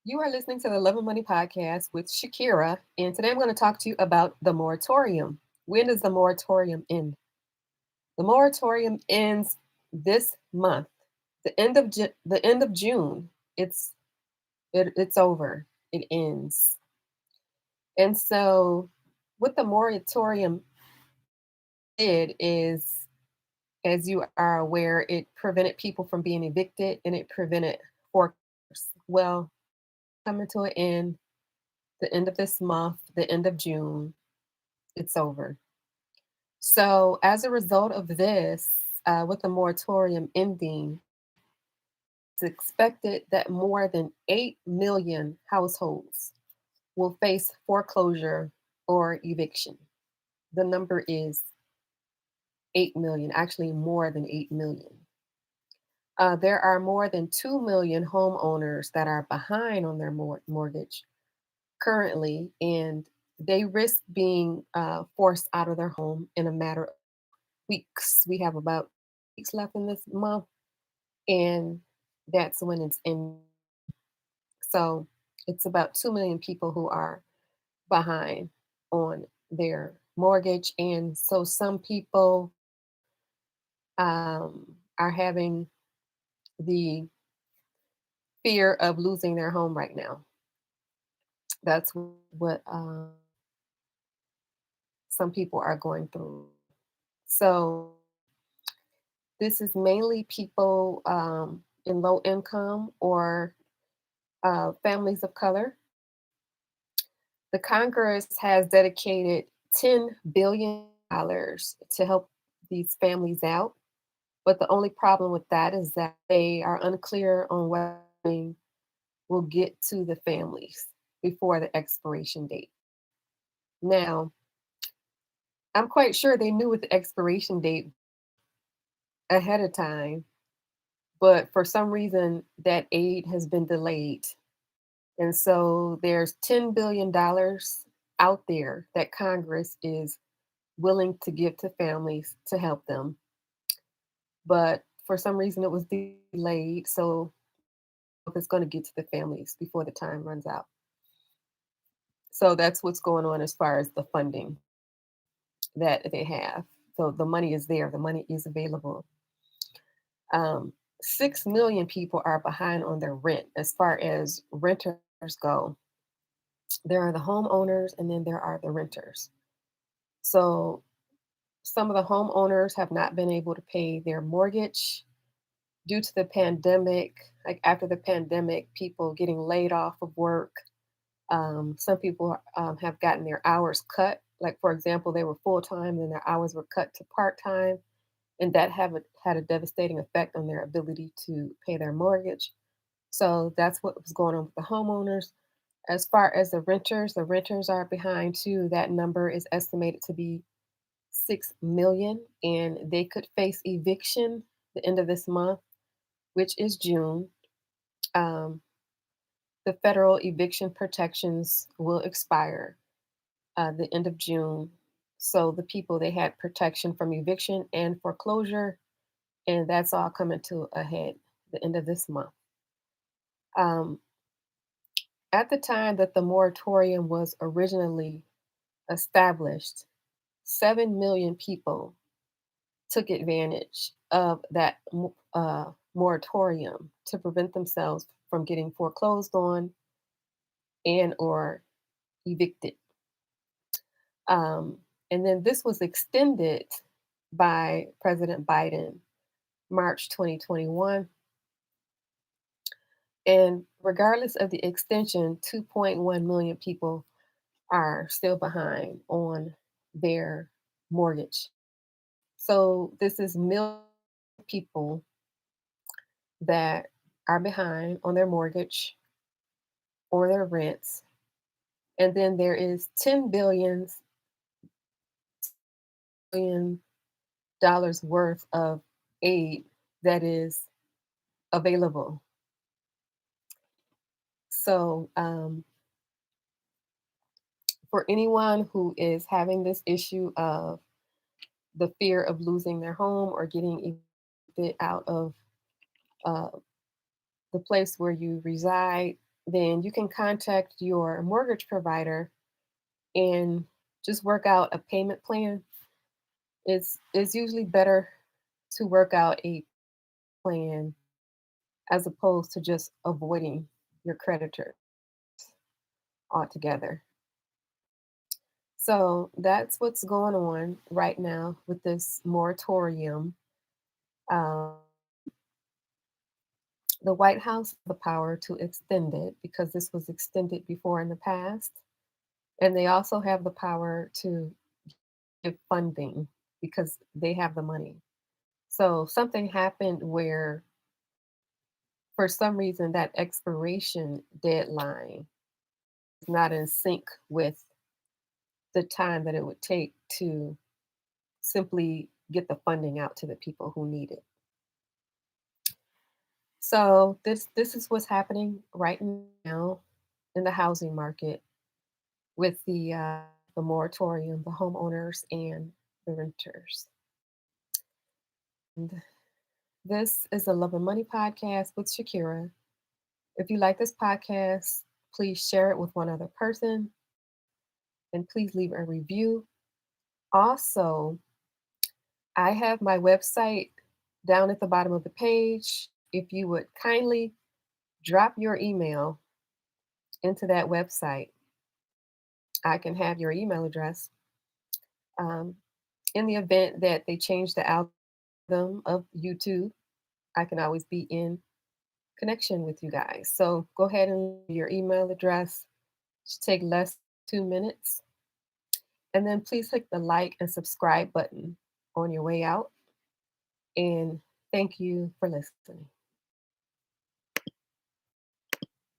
You are listening to the Love and Money podcast with Shakira, and today I'm going to talk to you about the moratorium. When does the moratorium end? The moratorium ends this month, the end of June. It's over. It ends, and so what the moratorium did is, as you are aware, it prevented people from being evicted and it prevented foreclosures. Well, coming to an end, the end of this month, the end of June, it's over. So, as a result of this, with the moratorium ending, it's expected that more than 8 million households will face foreclosure or eviction. The number is 8 million, actually, more than 8 million. There are more than 2 million homeowners that are behind on their mortgage currently, and they risk being forced out of their home in a matter of weeks. We have about weeks left in this month, and that's when it's in. So it's about 2 million people who are behind on their mortgage. And so some people are having the fear of losing their home right now. That's what some people are going through. So this is mainly people in low income or families of color. The Congress has dedicated $10 billion to help these families out. But the only problem with that is that they are unclear on what funding will get to the families before the expiration date. Now, I'm quite sure they knew what the expiration date ahead of time, but for some reason that aid has been delayed. And so there's $10 billion out there that Congress is willing to give to families to help them. But for some reason it was delayed. So if it's going to get to the families before the time runs out. So that's what's going on as far as the funding that they have. So the money is there, the money is available. 6 million people are behind on their rent as far as renters go. There are the homeowners and then there are the renters. So some of the homeowners have not been able to pay their mortgage due to the pandemic. Like after the pandemic, people getting laid off of work. Some people have gotten their hours cut. Like, for example, they were full time and their hours were cut to part time. And that had a devastating effect on their ability to pay their mortgage. So that's what was going on with the homeowners. As far as the renters are behind too. That number is estimated to be 6 million, and they could face eviction the end of this month, which is June. Um, the federal eviction protections will expire the end of June. So the people they had protection from eviction and foreclosure, and that's all coming to a head the end of this month. Um, at the time that the moratorium was originally established, 7 million people took advantage of that moratorium to prevent themselves from getting foreclosed on and or evicted. Um, and then this was extended by President Biden March 2021. And regardless of the extension, 2.1 million people are still behind on their mortgage. So this is millions of people that are behind on their mortgage or their rents. And then there is $10 billion worth of aid that is available. So for anyone who is having this issue of the fear of losing their home or getting evicted out of uh, the place where you reside, then you can contact your mortgage provider and just work out a payment plan. It's usually better to work out a plan as opposed to just avoiding your creditor altogether. So that's what's going on right now with this moratorium. Um, the White House has the power to extend it because this was extended before in the past. And they also have the power to give funding because they have the money. So something happened where, for some reason, that expiration deadline is not in sync with the time that it would take to simply get the funding out to the people who need it. So this is what's happening right now in the housing market with the moratorium, the homeowners and the renters. And this is a Love and Money podcast with Shakira. If you like this podcast, please share it with one other person and please leave a review. Also, I have my website down at the bottom of the page. If you would kindly drop your email into that website, I can have your email address. Um, in the event that they change the algorithm of YouTube, I can always be in connection with you guys. So go ahead and leave your email address. It should take less than 2 minutes. And then please click the like and subscribe button on your way out. And thank you for listening.